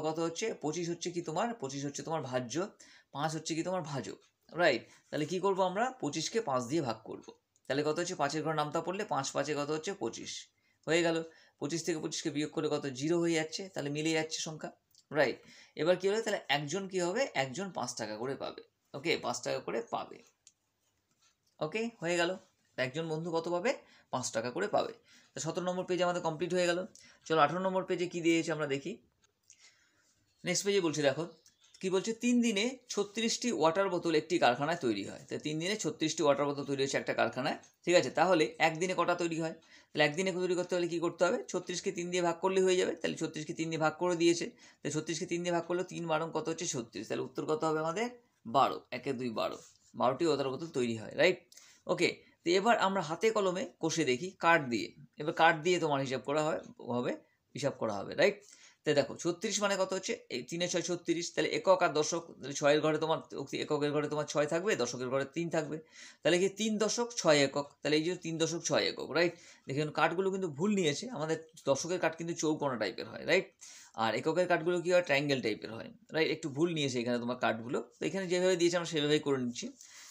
Speaker 1: কত হচ্ছে, 25 হচ্ছে কি তোমার, 25 হচ্ছে তোমার ভাজ্য, 5 হচ্ছে কি তোমার ভাজক, রাইট। তাহলে কি করবো আমরা, 25কে 5 দিয়ে ভাগ করব। তাহলে কত হচ্ছে, 5-এর ঘর নামতা পড়লে 5 5-এ কত হচ্ছে 25 হয়ে গেল। 25 থেকে 25কে বিয়োগ করলে কত, 0 হয়ে যাচ্ছে, তাহলে মিলে যাচ্ছে সংখ্যা, রাইট। এবার কি হলো, তাহলে একজন কি হবে, একজন 5 টাকা করে পাবে। ওকে, 5 টাকা করে পাবে। ওকে, হয়ে গেল, একজন বন্ধু কত পাবে, 5 টাকা করে পাবে। তো 17 নম্বর পেজ আমাদের কমপ্লিট হয়ে গেল। চলো 18 নম্বর পেজে কি দিয়েছে আমরা দেখি। নেক্সট পেজে বলছি দেখো কি বলছে, 3 দিনে 36টি ওয়াটার বোতল একটি কারখানায় তৈরি হয়। তো 3 দিনে 36টি ওয়াটার বোতল তৈরি হচ্ছে একটা কারখানায়, ঠিক আছে। তাহলে একদিনে কটা তৈরি হয়, তাহলে একদিনে তৈরি করতে হলে কী করতে হবে, 36কে 3 দিয়ে ভাগ করলে হয়ে যাবে। তাহলে 36কে 3 দিয়ে ভাগ করে দিয়েছে, তাহলে 36কে 3 দিয়ে ভাগ করলে 3 12 কত হচ্ছে 36, তাহলে উত্তর কত হবে আমাদের 12, 1 2 12, 12টি ওয়াটার বোতল তৈরি হয়, রাইট। ওকে, তো এবার আমরা হাতে কলমে কষে দেখি কাঠ দিয়ে, এবার কাঠ দিয়ে তোমার হিসাব করা হবে, রাইট। তাই দেখো 36 মানে কত হচ্ছে, এই 3 6 36, তাহলে একক আর দশক, তাহলে 6-এর ঘরে তোমার, এককের ঘরে তোমার 6 থাকবে, দশকের ঘরে 3 থাকবে, তাহলে কি 3 দশক 6 একক, তাহলে এই যে 3 দশক 6 একক, রাইট। দেখুন কাঠগুলো কিন্তু ভুল নিয়েছে, আমাদের দশকের কাঠ কিন্তু চৌকোনা টাইপের হয়, রাইট। আর এককের কাঠগুলো কি হয়, ট্রায়াঙ্গেল টাইপের হয়, রাইট। একটু ভুল নিয়েছে এখানে তোমার কাঠগুলো, তো এখানে যেভাবে দিয়েছে আমরা সেভাবেই করে নিচ্ছি।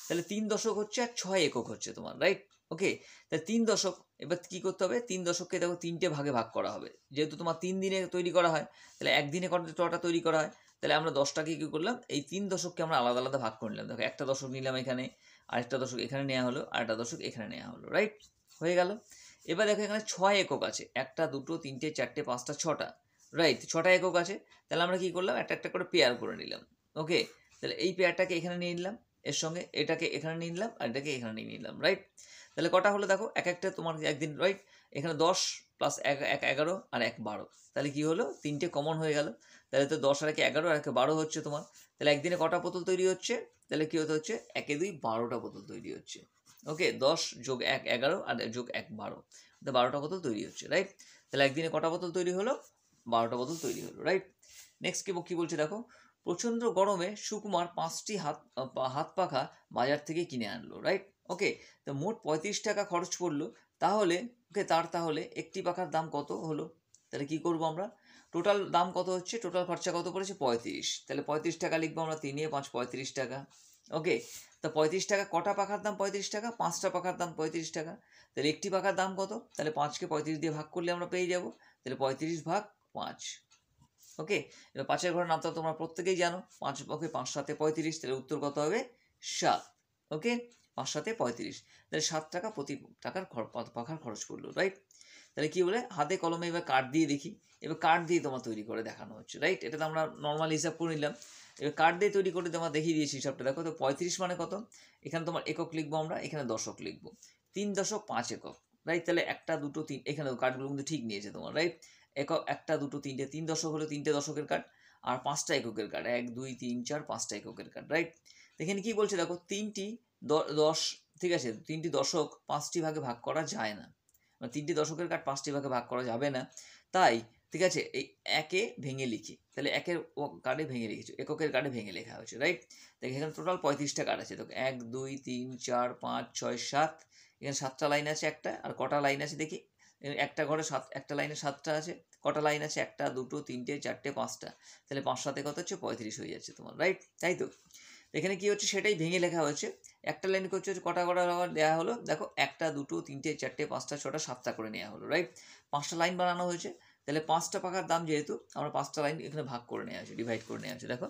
Speaker 1: তাহলে 3 দশক হচ্ছে আর 6 একক হচ্ছে তোমার, রাইট। ওকে, তাহলে 3 দশক, এবার কী করতে হবে, 3 দশককে দেখো 3টে ভাগে ভাগ করা হবে, যেহেতু তোমার 3 দিনে তৈরি করা হয়, তাহলে একদিনে কতটা তৈরি করা হয়, তাহলে আমরা 10টাকে কী করলাম, এই 3 দশককে আমরা আলাদা আলাদা ভাগ করে নিলাম। দেখো একটা দশক নিলাম এখানে, আরেকটা দশক এখানে নেওয়া হলো, আরেকটা দশক এখানে নেওয়া হলো, রাইট, হয়ে গেল। এবার দেখো এখানে 6 একক আছে, 1টা 2টো 3টে 4টে 5টা 6টা, রাইট, 6টা একক আছে। তাহলে আমরা কী করলাম, একটা একটা করে পেয়ার করে নিলাম। ওকে, তাহলে এই পেয়ারটাকে এখানে নিয়ে নিলাম, এর সঙ্গে এটাকে এখানে নিয়ে নিলাম, আর এটাকে এখানে নিয়ে নিলাম, রাইট। তাহলে কটা হলো দেখো, এক একটা তোমার একদিন, রাইট। এখানে 10 প্লাস 1 11 আর 1 12, তাহলে কি হলো, 3টে কমন হয়ে গেল। তাহলে তো 10 আর 1 11 আর 1 12 হচ্ছে তোমার। তাহলে একদিনে কটা বোতল তৈরি হচ্ছে, তাহলে কি হতে হচ্ছে, 1 2 12টা বোতল তৈরি হচ্ছে। ওকে, 10 যোগ 1 11 আর যোগ 1 12, তো 12টা বোতল তৈরি হচ্ছে, রাইট। তাহলে একদিনে কটা বোতল তৈরি হলো, 12টা বোতল তৈরি হলো, রাইট। নেক্সট কি বলছে দেখো, প্রচণ্ড গরমে সুকুমার 5টি হাত পাখা বাজার থেকে কিনে আনলো, রাইট। ওকে, তো মোট 35 টাকা খরচ পড়লো, তাহলে তাহলে একটি পাখার দাম কত হলো। তাহলে কি করব আমরা, টোটাল দাম কত হচ্ছে, টোটাল খরচা কত পড়েছে 35, তাহলে 35 টাকা লিখবো আমরা, 3 5 35 টাকা। ওকে, তো 35 টাকা, কটা পাখার দাম 35 টাকা, 5টা পাখার দাম 35 টাকা, তাহলে একটি পাখার দাম কত, তাহলে 5কে 35 দিয়ে ভাগ করলে আমরা পেয়ে যাব, তাহলে 35 ভাগ 5। ওকে, এবার 5-এর ঘরের নামটা তোমরা প্রত্যেকেই জানো, 5 ওকে 5 7 35, তাহলে উত্তর কত হবে 7। ওকে, 5 7 35, তাহলে 7 টাকা প্রতি পাখার খরচ পড়লো, রাইট। তাহলে কি বলে, হাতে কলমে এবার কাঠ দিয়ে দেখি, এবার কাঠ দিয়ে তোমার তৈরি করে দেখানো হচ্ছে, রাইট। এটা তো আমরা নর্মাল হিসাব করে নিলাম, এবার কাঠ দিয়ে তৈরি করে তোমার দেখিয়ে দিয়েছি হিসাবটা। দেখো তো 35 মানে কত, এখানে তোমার একক লিখবো আমরা, এখানে দশক লিখবো, 3 দশক 5 একক, রাইট। তাহলে 1টা 2টো 3, এখানে কাঠগুলো কিন্তু ঠিক নিয়েছে তোমার, রাইট। একক 1টা 2টো 3টে, 3 দশক হলো 3টে দশকের কাঠ, আর 5টা এককের কাঠ, 1 2 3 4 5টা এককের কাঠ, রাইট। এখানে কি বলছে দেখো, 3টি 10, ঠিক আছে, 3টি দশক 5টি ভাগে ভাগ করা যায় না, মানে 3টি দশকের কাঠ 5টি ভাগে ভাগ করা যাবে না, তাই ঠিক আছে এই একে ভেঙে লিখি, তাহলে একের কার্ডে ভেঙে লিখেছো, এককের কার্ডে ভেঙে লেখা হয়েছে, রাইট। দেখো এখানে টোটাল 35টা কার্ড আছে, দেখো 1 2 3 4 5 6 7, এখানে 7টা লাইন আছে একটা, আর কটা লাইন আছে দেখি, একটা ঘরে একটা লাইনে 7টা আছে, কটা লাইন আছে, 1টা 2টো 3টে 4টে 5টা, তাহলে 5 7 কত হচ্ছে 35 হয়ে যাচ্ছে তোমার, রাইট। তাই তো এখানে কি হচ্ছে সেটাই ভেঙে লেখা হয়েছে, একটা লাইন করছে কটা দেওয়া হলো, দেখো 1টা 2টো 3টে 4টে 5টা 6টা 7টা করে নেওয়া হলো, রাইট। 5টা লাইন বানানো হয়েছে, তাহলে 5টা পাখার দাম যেহেতু আমরা 5টা লাইন এখানে ভাগ করে নেওয়া হয়েছে, ডিভাইড করে নেওয়া হয়েছে, দেখো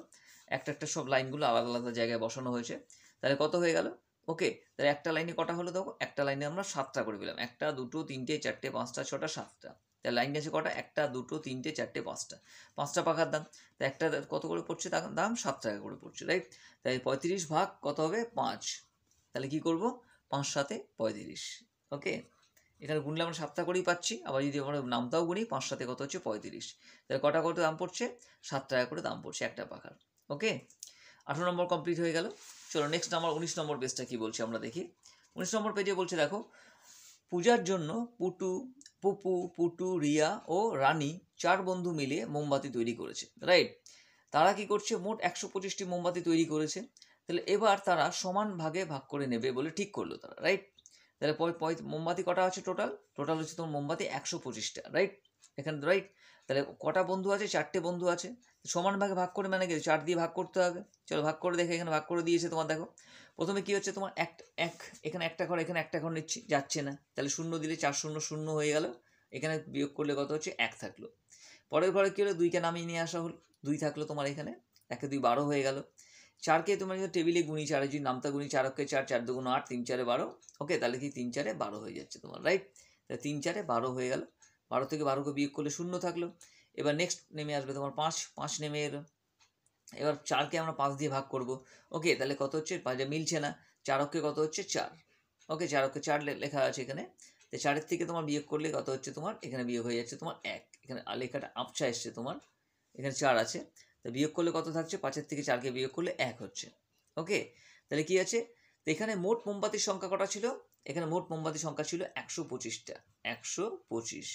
Speaker 1: একটা একটা সব লাইনগুলো আলাদা আলাদা জায়গায় বসানো হয়েছে, তাহলে কত হয়ে গেল। ওকে, তাহলে একটা লাইনে কটা হলো, দেখো একটা লাইনে আমরা 7টা করে পেলাম, 1টা 2টো 3টে 4টে 5টা 6টা 7টা, তাহলে লাইন আছে কটা, 1টা 2টো 3টে 4টে 5টা, 5টা পাখার দাম, তো একটা কত করে পড়ছে, দাম 7 টাকা করে পড়ছে, রাইট। তাই 35 ভাগ কত হবে 5, তাহলে কি করব 5 7 35। ওকে, এখানে গুনলে আমরা 7টা করেই পাচ্ছি, আবার যদি আমরা নামটাও গুনি 5 7 কত হচ্ছে 35, তাহলে কটা কত দাম পড়ছে 7 টাকা করে দাম পড়ছে একটা পাখার। ওকে, 18 নম্বর কমপ্লিট হয়ে গেল। চলো নেক্সট আমার 19 নম্বর পেজটা কি বলছে আমরা দেখি। 19 নম্বর পেজে বলছে দেখো, পূজার জন্য পুপু, রিয়া ও রানী 4 বন্ধু মিলে মোমবাতি তৈরি করেছে, রাইট। তারা কি করছে, মোট 125টি মোমবাতি তৈরি করেছে। তাহলে এবার তারা সমান ভাগে ভাগ করে নেবে বলে ঠিক করলো তারা, রাইট। তাহলে মোমবাতি কটা আছে টোটাল হচ্ছে তোমার মোমবাতি 125টা, রাইট, এখানে, রাইট। তাহলে কটা বন্ধু আছে, 4টে বন্ধু আছে। সমান ভাগে ভাগ করে মানে কি 4 দিয়ে ভাগ করতে হবে। চলো ভাগ করে দেখে, এখানে ভাগ করে দিয়েছে তোমার। দেখো প্রথমে কি হচ্ছে তোমার এখানে একটা ঘর, এখানে একটা ঘর নিচ্ছি, যাচ্ছে না। তাহলে 0 দিলে 4 0 0 হয়ে গেল। এখানে বিয়োগ করলে কত হচ্ছে, 1 থাকলো। পরের ঘরে কী হলো, 2কে নামিয়ে নিয়ে আসা হলো, 2 থাকলো তোমার এখানে, 1 2 12 হয়ে গেল। 4কে তোমার টেবিলে গুণি, 4 যদি নামতা গুণি, 4 4 4 2 8, 3 4 12, ওকে। তাহলে কি 3 4 12 হয়ে যাচ্ছে তোমার, রাইট। তাহলে 3 4 12 হয়ে গেল। 12 থেকে 12কে বিয়োগ করলে 0 থাকলো। এবার নেক্সট নেমে আসবে তোমার 5 নেমে এলো। এবার 4কে আমরা 5 দিয়ে ভাগ করব, ওকে। তাহলে কত হচ্ছে, 5 মিলছে না। 4 অক্ষে কত হচ্ছে, 4, ওকে। 4 অক্ষে 4 লেখা আছে এখানে। তো 4-এর থেকে তোমার বিয়োগ করলে কত হচ্ছে তোমার, এখানে বিয়োগ হয়ে যাচ্ছে তোমার 1, এখানে লেখাটা আবছা এসছে তোমার, এখানে 4 আছে। তো বিয়োগ করলে কত থাকছে, 5-এর থেকে 4কে বিয়োগ করলে 1 হচ্ছে, ওকে। তাহলে কি আছে, তো এখানে মোট মোমবাতির সংখ্যা কটা ছিল, এখানে মোট মোমবাতির সংখ্যা ছিল 125টা, 125,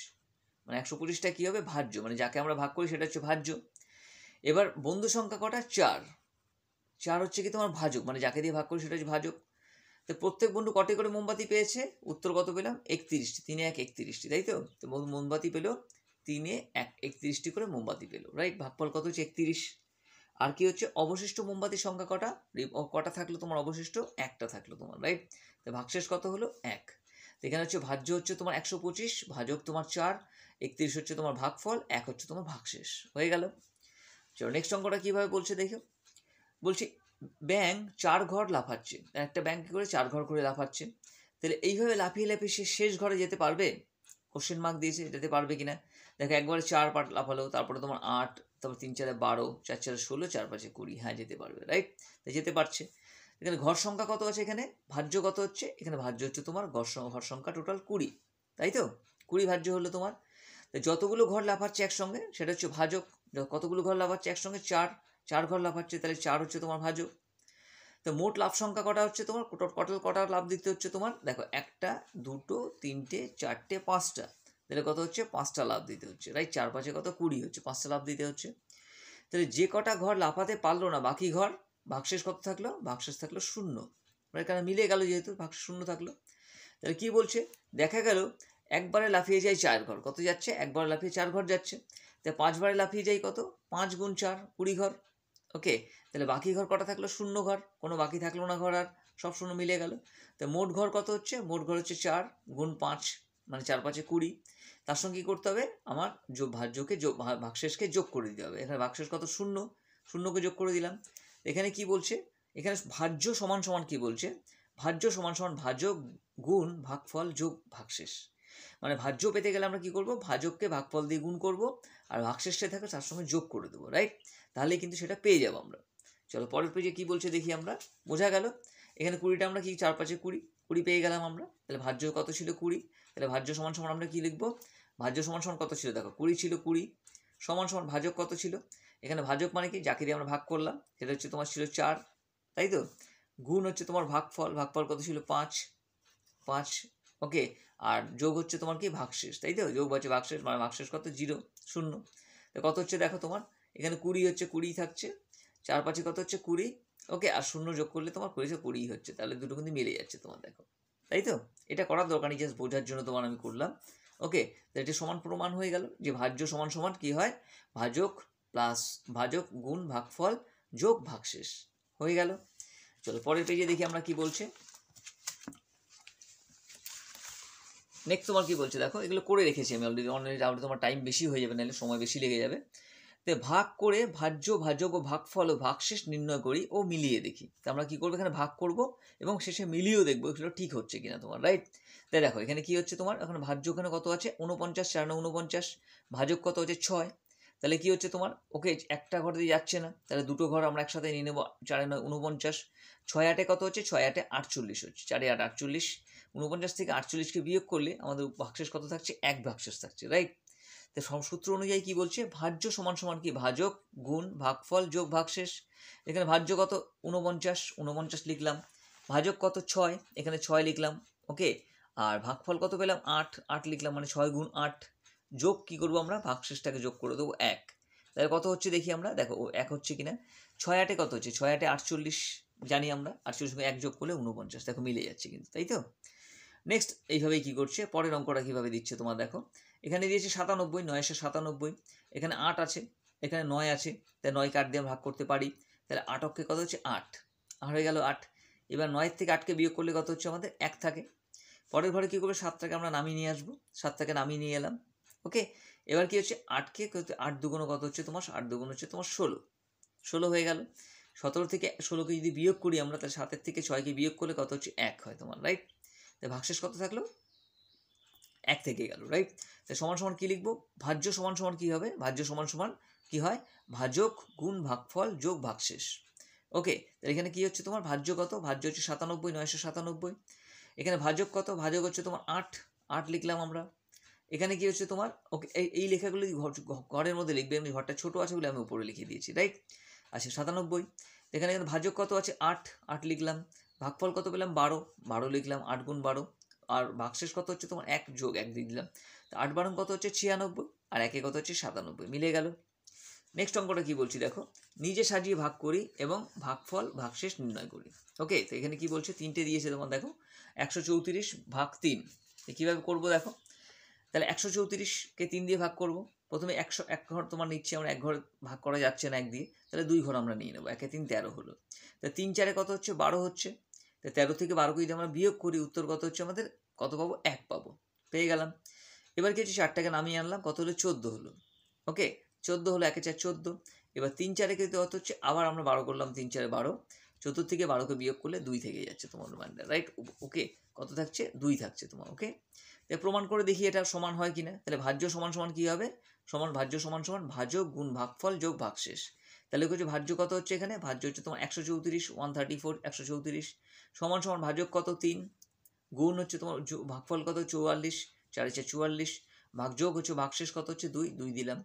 Speaker 1: মানে 125টা কী হবে, ভাজ্য, মানে যাকে আমরা ভাগ করি সেটা হচ্ছে ভাজ্য। এবার বন্ধু সংখ্যা কটা, 4 হচ্ছে কি তোমার ভাজক, মানে যাকে দিয়ে ভাগ করি সেটা হচ্ছে ভাজক। তো প্রত্যেক বন্ধু কটি করে মোমবাতি পেয়েছে, উত্তর কত পেলাম, 31টি, 3 1 31টি, তাই তো। তো মোমবাতি পেলো 3 1 31টি করে মোমবাতি পেলো, রাইট। ভাগফল কত হচ্ছে, 31। আর কি হচ্ছে, অবশিষ্ট মোমবাতির সংখ্যা কটা থাকলো তোমার, অবশিষ্ট 1টা থাকলো তোমার, রাইট। তো ভাগশেষ কত হলো, 1। তো এখানে হচ্ছে ভাজ্য হচ্ছে তোমার 125, ভাজক তোমার 4, 31 হচ্ছে তোমার ভাগফল, 1 হচ্ছে তোমার ভাগশেষ, হয়ে গেল। চলো নেক্সট অঙ্কটা কীভাবে বলছে দেখো। বলছি ব্যাঙ 4 ঘর লাফাচ্ছে, একটা ব্যাঙ কী করে 4 ঘর করে লাফাচ্ছে। তাহলে এইভাবে লাফিয়ে লাফিয়ে সে শেষ ঘরে যেতে পারবে, কোশ্চেন মার্ক দিয়েছে, যেতে পারবে কিনা। দেখো একবারে 4 পার্ট লাফালো, তারপরে তোমার 8, তারপর 3 4 12, 4 4 16, 4 5 20, হ্যাঁ যেতে পারবে, রাইট। তাই যেতে পারছে। এখানে ঘর সংখ্যা কত আছে, এখানে ভাজ্য কত হচ্ছে, এখানে ভাজ্য হচ্ছে তোমার ঘর সংখ্যা টোটাল 20, তাই তো। 20 ভাজ্য হলো তোমার। তো যতগুলো ঘর লাফাচ্ছে একসঙ্গে সেটা হচ্ছে ভাজক। কতগুলো ঘর লাফাচ্ছে একসঙ্গে, 4 ঘর লাফাচ্ছে, তাহলে 4 হচ্ছে তোমার ভাজক। তো মোট লাভ সংখ্যা কটা হচ্ছে তোমার, কটা লাভ দিতে হচ্ছে তোমার, দেখো 1টা 2টো 3টে 4টে 5টা, তাহলে কত হচ্ছে, 5টা লাভ দিতে হচ্ছে, রাইট। 4 5 কত, 20 হচ্ছে, 5টা লাভ দিতে হচ্ছে। তাহলে যে কটা ঘর লাফাতে পারলো না, বাকি ঘর, ভাগশেষ কত থাকলো, ভাগশেষ থাকলো 0, এখানে মিলে গেল যেহেতু, ভাগশেষ 0 থাকলো। তাহলে কি বলছে, দেখা গেল একবারে লাফিয়ে যায় 4 ঘর, কত যাচ্ছে, একবারে লাফিয়ে 4 ঘর যাচ্ছে। তাই 5 বারে লাফিয়ে যায় কত, 5 গুণ 4 20 ঘর, ওকে। তাহলে বাকি ঘর কটা থাকলো, 0 ঘর, কোনো বাকি থাকলো না ঘর আর, সব 0 মিলে গেল। তো মোট ঘর কত হচ্ছে, মোট ঘর হচ্ছে 4 গুণ 5, মানে 4 5 20। তার সঙ্গে কী করতে হবে, আমার ভাজ্যকে ভাগশেষকে যোগ করে দিতে হবে। এখানে ভাগশেষ কত, 0কে যোগ করে দিলাম। এখানে কি বলছে, এখানে ভাজ্য সমান সমান কি বলছে, ভাজ্য সমান সমান ভাজক গুণ ভাগফল যোগ ভাগশেষ। মানে ভাজ্য পেতে গেলে আমরা কি করব, ভাজককে ভাগফল দিয়ে গুণ করব, আর ভাগশেষটা থাকে তার সঙ্গে যোগ করে দেবো, রাইট। তাহলে কিন্তু সেটা পেয়ে যাবো আমরা। চলো পরের পেজে কি বলছে দেখি আমরা, বোঝা গেল। এখানে 20টা আমরা কি 4 5 20 পেয়ে গেলাম আমরা। তাহলে ভাজ্য কত ছিল, 20। তাহলে ভাজ্য সমান সমান আমরা কি লিখবো, ভাজ্য সমান সমান কত ছিল, দেখো 20 ছিল, 20 সমান সমান ভাজক কত ছিল, এখানে ভাজক মানে কি, যাকে দিয়ে আমরা ভাগ করলাম সেটা হচ্ছে তোমার ছিল 4, তাই তো। গুণ হচ্ছে তোমার ভাগফল কত ছিল, 5, ওকে। আর যোগ হচ্ছে তোমার কি, ভাগশেষ, তাই তো। যোগ হচ্ছে ভাগশেষ, মানে ভাগশেষ কত, 0 0। তো কত হচ্ছে দেখো তোমার, এখানে 20 হচ্ছে, 20 থাকছে, 4 5 কত হচ্ছে 20, ওকে। আর 0 যোগ করলে তোমার 20 হচ্ছে, তাহলে দুটো কিন্তু মিলে যাচ্ছে তোমার, দেখো, তাই তো। এটা করার দরকার নেই, জাস্ট বোঝার জন্য তোমার আমি করলাম, ওকে। তো এটা সমান প্রমাণ হয়ে গেল যে ভাজ্য সমান সমান কি হয়, ভাজক প্লাস ভাজক গুণ ভাগফল যোগ ভাগশেষ, হয়ে গেল। চলো পরের পেজে দেখি আমরা কি বলছে। নেক্সট তোমার কি বলছে দেখো, এগুলো করে রেখেছি আমি অলরেডি, তোমার টাইম বেশি হয়ে যাবে, নাহলে সময় বেশি লেগে যাবে। তো ভাগ করে ভাজ্য ভাজক ও ভাগফল ও ভাগশেষ নির্ণয় করি ও মিলিয়ে দেখি। তো আমরা কী করবো, এখানে ভাগ করব এবং শেষে মিলিয়েও দেখবো এগুলো ঠিক হচ্ছে কিনা তোমার, রাইট। তাই দেখো এখানে কি হচ্ছে তোমার, এখন ভাজ্য ওখানে কত আছে, 49, 4 9 49, ভাজক কত হচ্ছে 6। তাহলে কি হচ্ছে তোমার, ওকে একটা ঘর দিয়ে যাচ্ছে না, তাহলে দুটো ঘর আমরা একসাথে নিয়ে নেবো, 4 9 49, 6 8 কত হচ্ছে, 6 8 48 হচ্ছে, 4 8 48, 49 থেকে 48কে বিয়োগ করলে আমাদের ভাগশেষ কত থাকছে, 1 ভাগশেষ থাকছে, রাইট। তো সূত্র অনুযায়ী কি বলছে, ভাজ্য সমান সমান কি, ভাজক গুণ ভাগফল যোগ ভাগশেষ। এখানে ভাজ্য কত, 49 লিখলাম, ভাজক কত 6, এখানে 6 লিখলাম। ওকে, আর ভাগফল কত পেলাম 8, 8 লিখলাম, মানে 6 গুণ 8। যোগ কি করবো আমরা, ভাগশেষটাকে যোগ করে দেবো 1। তাহলে কত হচ্ছে দেখি আমরা, দেখো 1 হচ্ছে কিনা। 6 8 কত হচ্ছে, 6 8 48 জানি আমরা, 48 সঙ্গে 1 যোগ করলে 49, দেখো মিলে যাচ্ছে কিন্তু, তাই তো। নেক্সট এইভাবেই কি করছে, পরের অঙ্কটা কীভাবে দিচ্ছে তোমার দেখো, এখানে দিয়েছে 97, 997, এখানে 8 আছে, এখানে 9 আছে, তাই 9 কে 8 দিয়ে ভাগ করতে পারি, তাহলে 8 অক্ষে কত হচ্ছে 8, হয়ে গেল 8। এবার 9 থেকে 8কে বিয়োগ করলে কত হচ্ছে আমাদের 1 থাকে। পরের ঘরে কী করবে, 7টাকে আমরা নামিয়ে নিয়ে আসবো, 7টাকে নামিয়ে নিয়ে এলাম। ওকে, এবার কি হচ্ছে 8কে 8 দুগুণ কত হচ্ছে তোমার, 8 দুগুণ হচ্ছে তোমার 16, 16 হয়ে গেল। 17 থেকে 16কে যদি বিয়োগ করি আমরা, তাহলে 7 থেকে 6কে বিয়োগ করলে কত হচ্ছে 1 হয় তোমার, রাইট। তাই ভাগশেষ কত থাকলো, 1 থেকে গেল, রাইট। তাই সমান সমান কী লিখবো, ভাজ্য সমান সমান কী হবে, ভাজ্য সমান সমান কী হয়, ভাজক গুণ ভাগফল যোগ ভাগশেষ। ওকে, তাহলে এখানে কী হচ্ছে তোমার, ভাজ্য কত, ভাজ্য হচ্ছে 97, 997। এখানে ভাজক কত, ভাজক হচ্ছে তোমার 8, 8 লিখলাম আমরা। এখানে কি হচ্ছে তোমার, ওকে এই লেখাগুলো ঘরের মধ্যে লিখবে, এমনি ঘরটা ছোটো আছে বলে আমি উপরে লিখে দিয়েছি, রাইট। আচ্ছা 97, এখানে ভাজক কত আছে 8, 8 লিখলাম। ভাগফল কত পেলাম 12, 12 লিখলাম, 8 গুণ 12। আর ভাগশেষ কত হচ্ছে তোমার 1 যোগ 1 দিয়ে দিলাম, তো 8 12 কত হচ্ছে 96, আর 1 কত হচ্ছে 97, মিলে গেল। নেক্সট অঙ্কটা কি বলছি দেখো, নিজে সাজিয়ে ভাগ করি এবং ভাগফল ভাগশেষ নির্ণয় করি। ওকে, তো এখানে কি বলছে, 3টে দিয়েছে তোমার দেখো, 134 ভাগ 3, কীভাবে করবো দেখো। তাহলে 134কে 3 দিয়ে ভাগ করব। প্রথমে 100 এক ঘর তোমার নিচ্ছি আমরা, এক ঘর ভাগ করা যাচ্ছে না 1 দিয়ে, তাহলে 2 ঘর আমরা নিয়ে নেবো। 1 3 13 হলো, তা 3 4 কত হচ্ছে 12 হচ্ছে, তো 13 থেকে 12কে যদি আমরা বিয়োগ করি, উত্তর কত হচ্ছে আমাদের, কত পাবো 1 পাবো, পেয়ে গেলাম। এবার কি হচ্ছে 4টাকে নামিয়ে আনলাম, কত হলো 14 হলো। ওকে, 14 হলো, 1 4 14। এবার 3 4 কিন্তু কত হচ্ছে, আবার আমরা 12 করলাম, 3 4 12, 14 থেকে 12কে বিয়োগ করলে 2 থেকে যাচ্ছে তোমার রিমাইন্ডার, রাইট। ওকে, কত থাকছে 2 থাকছে তোমার। ওকে, তাই প্রমাণ করে দেখি এটা সমান হয় কিনা। তাহলে ভাজ্য সমান সমান কী হবে, ভাজ্য সমান সমান ভাজক গুণ ভাগফল যোগ ভাগশেষ। তাহলে হচ্ছে ভাজ্য কত হচ্ছে, এখানে ভাজ্য হচ্ছে তোমার 134, 134, 134 সমান সমান ভাজক কত 3, গুণ হচ্ছে তোমার ভাগফল কত 44, 4 4 44, ভাগযোগ হচ্ছে ভাগশেষ কত হচ্ছে 2, 2 দিলাম।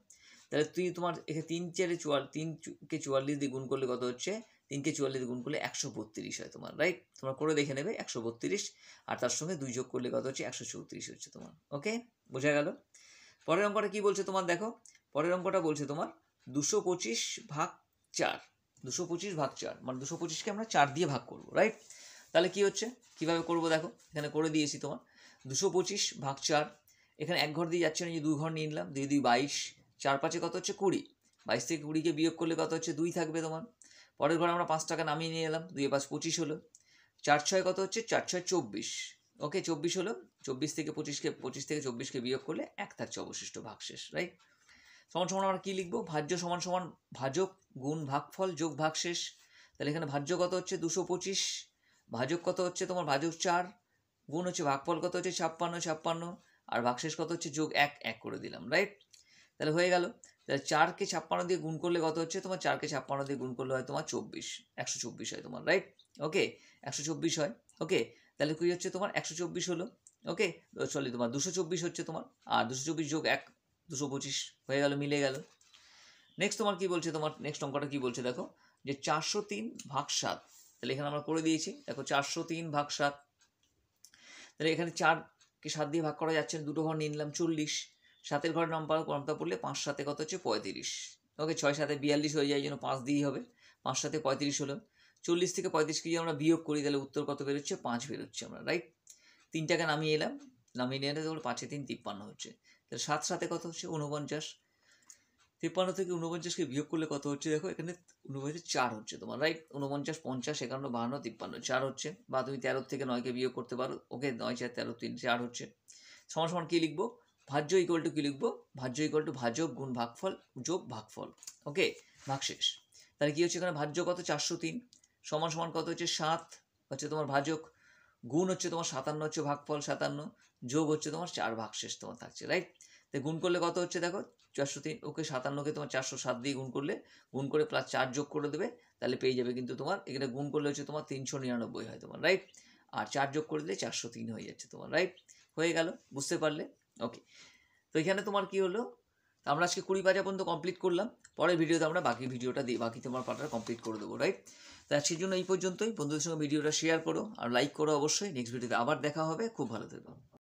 Speaker 1: তাহলে তোমার এখানে 3 4 3কে 44 দিয়ে গুণ করলে কত হচ্ছে, 3কে 44 দিয়ে গুণ করলে 132 হয় তোমার, রাইট। তোমরা করে দেখে নেবে 132, আর তার সঙ্গে 2 যোগ করলে কত হচ্ছে 134 হচ্ছে তোমার। ওকে, বোঝা গেল। পরের অঙ্কটা কি বলছে তোমার দেখো, পরের অঙ্কটা বলছে তোমার 225 ভাগ 4, 225 ভাগ 4, মানে 225কে আমরা 4 দিয়ে ভাগ করবো, রাইট। তাহলে কি হচ্ছে, কিভাবে করবো দেখো, এখানে করে দিয়েছি তোমার 225 ভাগ 4, এখানে 1 ঘর দিয়ে যাচ্ছে না, যে 2 ঘর নিয়ে নিলাম, 2 2 22, 4 5 কত হচ্ছে 20, 22 থেকে 20কে বিয়োগ করলে কত হচ্ছে 2 থাকবে তোমার। পরের ঘরে আমরা 5 টাকা নামিয়ে নিয়ে এলাম, 2 5 25 হলো। 4 6 কত হচ্ছে, 4 6 24, ওকে 24 হলো। 24 থেকে 24কে বিয়োগ করলে 1 থাকছে অবশিষ্ট, ভাগশেষ, রাইট। সমান সমান আমরা কী লিখবো, ভাজ্য সমান সমান ভাজক গুণ ভাগফল যোগ ভাগশেষ। তাহলে এখানে ভাজ্য কত হচ্ছে 225, ভাজক কত হচ্ছে তোমার ভাজক 4, গুণ হচ্ছে ভাগফল কত হচ্ছে 56 56, আর ভাগশেষ কত হচ্ছে যোগ 1 1 করে দিলাম, রাইট। তাহলে হয়ে গেল। তাহলে 4কে 56 দিয়ে গুণ করলে কত হচ্ছে তোমার, 4কে 56 দিয়ে গুণ করলে হয় তোমার 24, 124 হয় তোমার, রাইট। ওকে, 124 হয়। ওকে, তাহলে কি হচ্ছে তোমার 124 হলো। ওকে, সরি তোমার 224 হচ্ছে তোমার, আর 224 যোগ 1 225 হয়ে গেল, মিলে গেল। নেক্সট তোমার কি বলছে, তোমার নেক্সট অঙ্কটা কি বলছে দেখো, যে 403 ভাগ 7, তাহলে এখানে আমরা করে দিয়েছি দেখো 403 ভাগ 7। তাহলে এখানে 4কে 7 দিয়ে ভাগ করা যাচ্ছে না, 2 ঘর নিয়ে নিলাম 40, 7এর ঘরের নাম্বার পড়লে 5 7 কত হচ্ছে 35। ওকে, 6 7 42 হয়ে যায়, এই জন্য 5 দিয়েই হবে, 5 7 35 হলো। 40 থেকে 35কে যদি আমরা বিয়োগ করি, তাহলে উত্তর কত বেরোচ্ছে 5 বেরোচ্ছে আমরা, রাইট। 3টাকে নামিয়ে এলাম, নামিয়ে নিয়ে তাহলে 5 3 53 হচ্ছে। তাহলে 7 7 কত হচ্ছে 49, 53 থেকে 49কে বিয়োগ করলে কত হচ্ছে দেখো, এখানে 49 4 হচ্ছে তোমার, রাইট। 49 50 51 52 53 4 হচ্ছে, বা তুমি 13 থেকে 9কে বিয়োগ করতে পারো। ওকে, 9 4 13 3 4 হচ্ছে। সমান সমান কী লিখবো, ভাজ্য ইকুয়াল টু কী লিখবো, ভাজ্য ইকুয়াল টু ভাজক গুণ ভাগফল যোগ ভাগফল, ওকে ভাগশেষ। তাহলে কী হচ্ছে, এখানে ভাজ্য কত 403, সমান সমান কত হচ্ছে 7 হচ্ছে তোমার ভাজক, গুণ হচ্ছে তোমার 57 হচ্ছে ভাগফল 57, যোগ হচ্ছে তোমার 4 ভাগশেষ তোমার থাকছে, রাইট। তাই গুণ করলে কত হচ্ছে দেখো 403, ওকে 57কে তোমার 407 দিয়ে গুণ করে প্লাস 4 যোগ করে দেবে, তাহলে পেয়ে যাবে কিন্তু তোমার এখানে গুণ করলে হচ্ছে তোমার 399 হয় তোমার, রাইট। আর 4 যোগ করে দিলে 403 হয়ে যাচ্ছে তোমার, রাইট। হয়ে গেল, বুঝতে পারলে। ওকে, তো এখানে তোমার কি হলো, আমরা আজকে 20 পাঁচা পর্যন্ত কমপ্লিট করলাম, পরের ভিডিওতে আমরা বাকি তোমার পার্টটা কমপ্লিট করে দেবো, রাইট? তো আজকের জন্য এই পর্যন্তই। বন্ধুদের সঙ্গে ভিডিওটা শেয়ার করো আর লাইক করো অবশ্যই। নেক্সট ভিডিওতে আবার দেখা হবে। খুব ভালো থেকো।